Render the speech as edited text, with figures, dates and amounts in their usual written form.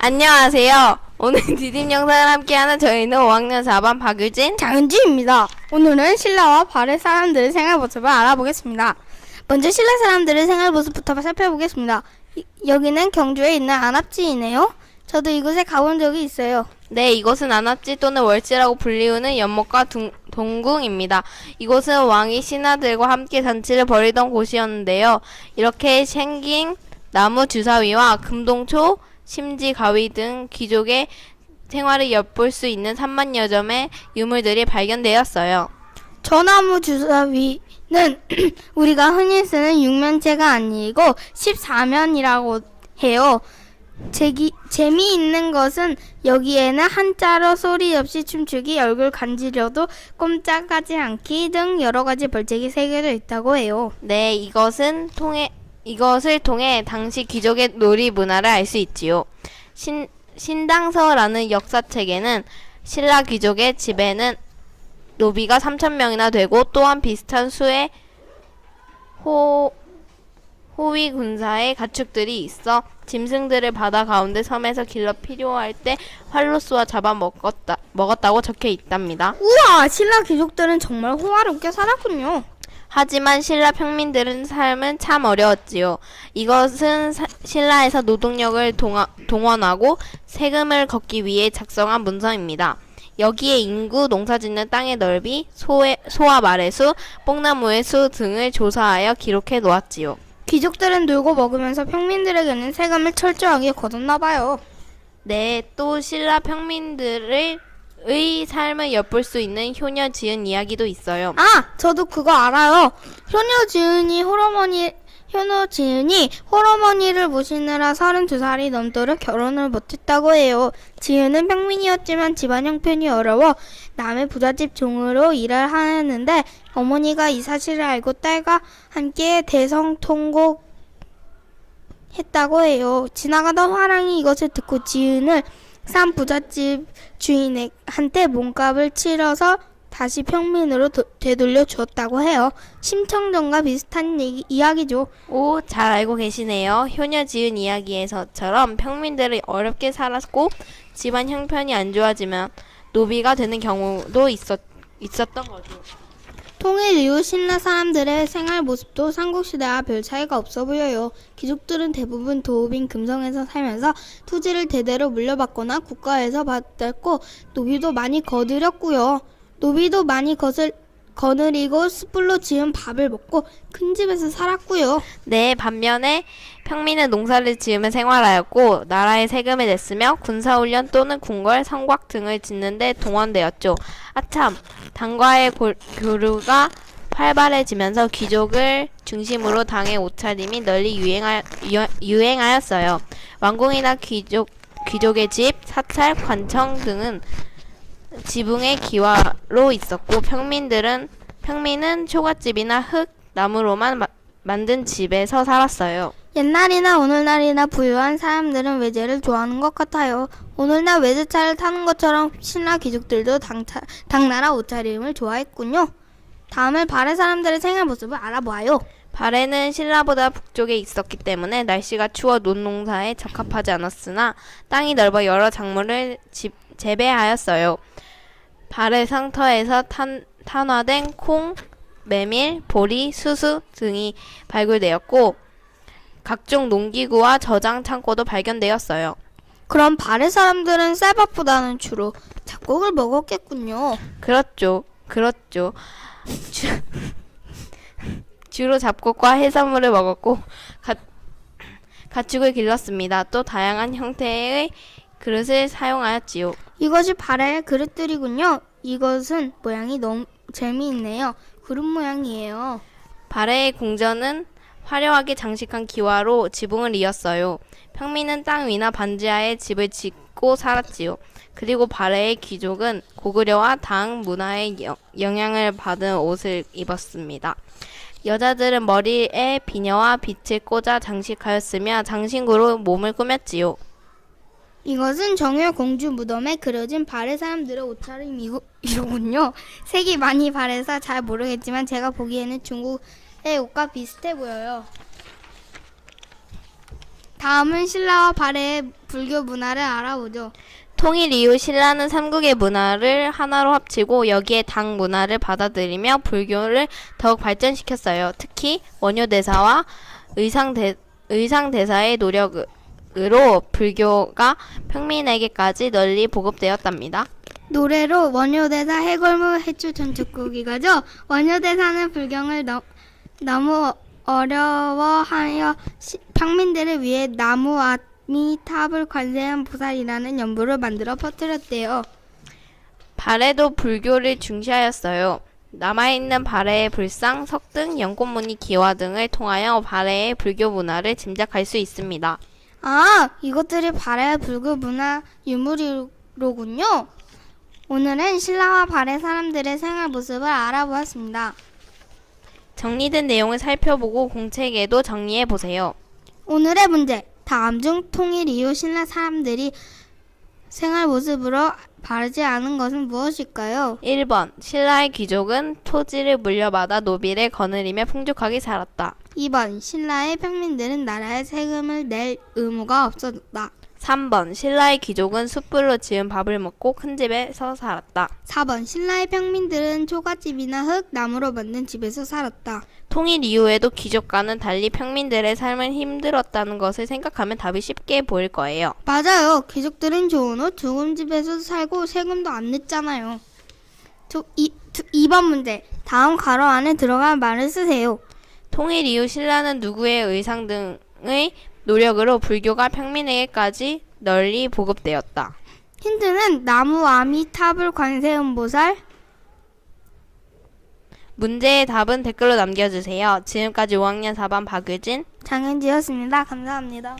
안녕하세요. 오늘 디딤 영상을 함께하는 저희는 5학년 4반 박유진, 장은주입니다. 오늘은 신라와 발해 사람들의 생활 모습을 알아보겠습니다. 먼저 신라 사람들의 생활 모습부터 살펴보겠습니다. 여기는 경주에 있는 안압지이네요. 저도 이곳에 가본 적이 있어요. 네, 이곳은 안압지 또는 월지라고 불리우는 연못과 동궁입니다. 이곳은 왕이 신하들과 함께 잔치를 벌이던 곳이었는데요. 이렇게 생긴 나무 주사위와 금동초, 심지 가위 등 귀족의 생활을 엿볼 수 있는 3만여 점의 유물들이 발견되었어요. 저나무 주사위는 우리가 흔히 쓰는 육면체가 아니고 14면이라고 해요. 재미있는 것은 여기에는 한자로 소리 없이 춤추기, 얼굴 간지려도 꼼짝하지 않기 등 여러 가지 벌칙이 새겨져 있다고 해요. 네, 이것을 통해 당시 귀족의 놀이 문화를 알 수 있지요. 신당서라는 역사책에는 신라 귀족의 집에는 노비가 3,000명이나 되고 또한 비슷한 수의 호위 군사의 가축들이 있어 짐승들을 바다 가운데 섬에서 길러 필요할 때 활로 쏘아 잡아 먹었다고 적혀 있답니다. 우와! 신라 귀족들은 정말 호화롭게 살았군요. 하지만 신라 평민들은 삶은 참 어려웠지요. 이것은 신라에서 노동력을 동원하고 세금을 걷기 위해 작성한 문서입니다. 여기에 인구, 농사짓는 땅의 넓이, 소와 말의 수, 뽕나무의 수 등을 조사하여 기록해 놓았지요. 귀족들은 놀고 먹으면서 평민들에게는 세금을 철저하게 걷었나 봐요. 네, 또 신라 평민들의 삶을 엿볼 수 있는 효녀 지은 이야기도 있어요. 아! 저도 그거 알아요. 효녀 지은이 홀어머니를 모시느라 32살이 넘도록 결혼을 못했다고 해요. 지은은 평민이었지만 집안 형편이 어려워 남의 부잣집 종으로 일을 하였는데 어머니가 이 사실을 알고 딸과 함께 대성통곡했다고 해요. 지나가던 화랑이 이것을 듣고 지은을 산 부잣집 주인한테 몸값을 치러서 다시 평민으로 되돌려 주었다고 해요. 심청전과 비슷한 이야기죠. 오, 잘 알고 계시네요. 효녀 지은 이야기에서처럼 평민들이 어렵게 살았고 집안 형편이 안 좋아지면 노비가 되는 경우도 있었던 거죠. 통일 이후 신라 사람들의 생활 모습도 삼국시대와 별 차이가 없어 보여요. 귀족들은 대부분 도읍인 금성에서 살면서 토지를 대대로 물려받거나 국가에서 받았고 노비도 많이 거느렸고요. 노비도 많이 거느리고 숯불로 지은 밥을 먹고 큰 집에서 살았고요. 네, 반면에 평민은 농사를 지으며 생활하였고 나라에 세금을 냈으며 군사훈련 또는 궁궐, 성곽 등을 짓는데 동원되었죠. 아참, 당과의 교류가 활발해지면서 귀족을 중심으로 당의 옷차림이 널리 유행하였어요. 왕궁이나 귀족의 집, 사찰, 관청 등은 지붕의 기와로 있었고 평민은 초가집이나 흙, 나무로만 만든 집에서 살았어요. 옛날이나 오늘날이나 부유한 사람들은 외제를 좋아하는 것 같아요. 오늘날 외제차를 타는 것처럼 신라 귀족들도 당나라 옷차림을 좋아했군요. 다음은 발해 사람들의 생활 모습을 알아보아요. 발해는 신라보다 북쪽에 있었기 때문에 날씨가 추워 논농사에 적합하지 않았으나 땅이 넓어 여러 작물을 재배하였어요. 발해 상터에서 탄화된 콩, 메밀, 보리, 수수 등이 발굴되었고 각종 농기구와 저장 창고도 발견되었어요. 그럼 발해 사람들은 쌀밥보다는 주로 잡곡을 먹었겠군요. 그렇죠. 주로 잡곡과 해산물을 먹었고 가축을 길렀습니다. 또 다양한 형태의 그릇을 사용하였지요. 이것이 발해의 그릇들이군요. 이것은 모양이 너무 재미있네요. 그릇 모양이에요. 발해의 궁전은 화려하게 장식한 기와로 지붕을 이었어요. 평민은 땅 위나 반지하에 집을 짓고 살았지요. 그리고 발해의 귀족은 고구려와 당 문화의 영향을 받은 옷을 입었습니다. 여자들은 머리에 비녀와 빛을 꽂아 장식하였으며 장신구로 몸을 꾸몄지요. 이것은 정여 공주 무덤에 그려진 발해 사람들의 옷차림이로군요. 색이 많이 발해서 잘 모르겠지만 제가 보기에는 중국의 옷과 비슷해 보여요. 다음은 신라와 발해의 불교 문화를 알아보죠. 통일 이후 신라는 삼국의 문화를 하나로 합치고 여기에 당 문화를 받아들이며 불교를 더욱 발전시켰어요. 특히 원효대사와 의상대사의 노력으로 불교가 평민에게까지 널리 보급되었답니다. 노래로 원효대사 해골무 해초 전축국이 가죠. 원효대사는 불경을 너무 어려워하여 평민들을 위해 나무 아미타불 관세음 보살이라는 연부를 만들어 퍼뜨렸대요. 발해도 불교를 중시하였어요. 남아있는 발해의 불상, 석등, 연꽃무늬 기와 등을 통하여 발해의 불교 문화를 짐작할 수 있습니다. 아, 이것들이 발해의 불교 문화 유물이로군요. 오늘은 신라와 발해 사람들의 생활 모습을 알아보았습니다. 정리된 내용을 살펴보고 공책에도 정리해 보세요. 오늘의 문제. 다음 중 통일 이후 신라 사람들이 생활 모습으로 바르지 않은 것은 무엇일까요? 1번. 신라의 귀족은 토지를 물려받아 노비를 거느리며 풍족하게 살았다. 2번. 신라의 평민들은 나라에 세금을 낼 의무가 없어졌다. 3번. 신라의 귀족은 숯불로 지은 밥을 먹고 큰 집에서 살았다. 4번. 신라의 평민들은 초가집이나 흙, 나무로 만든 집에서 살았다. 통일 이후에도 귀족과는 달리 평민들의 삶은 힘들었다는 것을 생각하면 답이 쉽게 보일 거예요. 맞아요. 귀족들은 좋은 옷, 좋은 집에서 살고 세금도 안 냈잖아요. 2번 문제. 다음 가로 안에 들어간 말을 쓰세요. 통일 이후 신라는 누구의 의상 등의 노력으로 불교가 평민에게까지 널리 보급되었다. 힌트는 나무 아미타불 관세음보살. 문제의 답은 댓글로 남겨주세요. 지금까지 5학년 4반 박유진, 장현지였습니다. 감사합니다.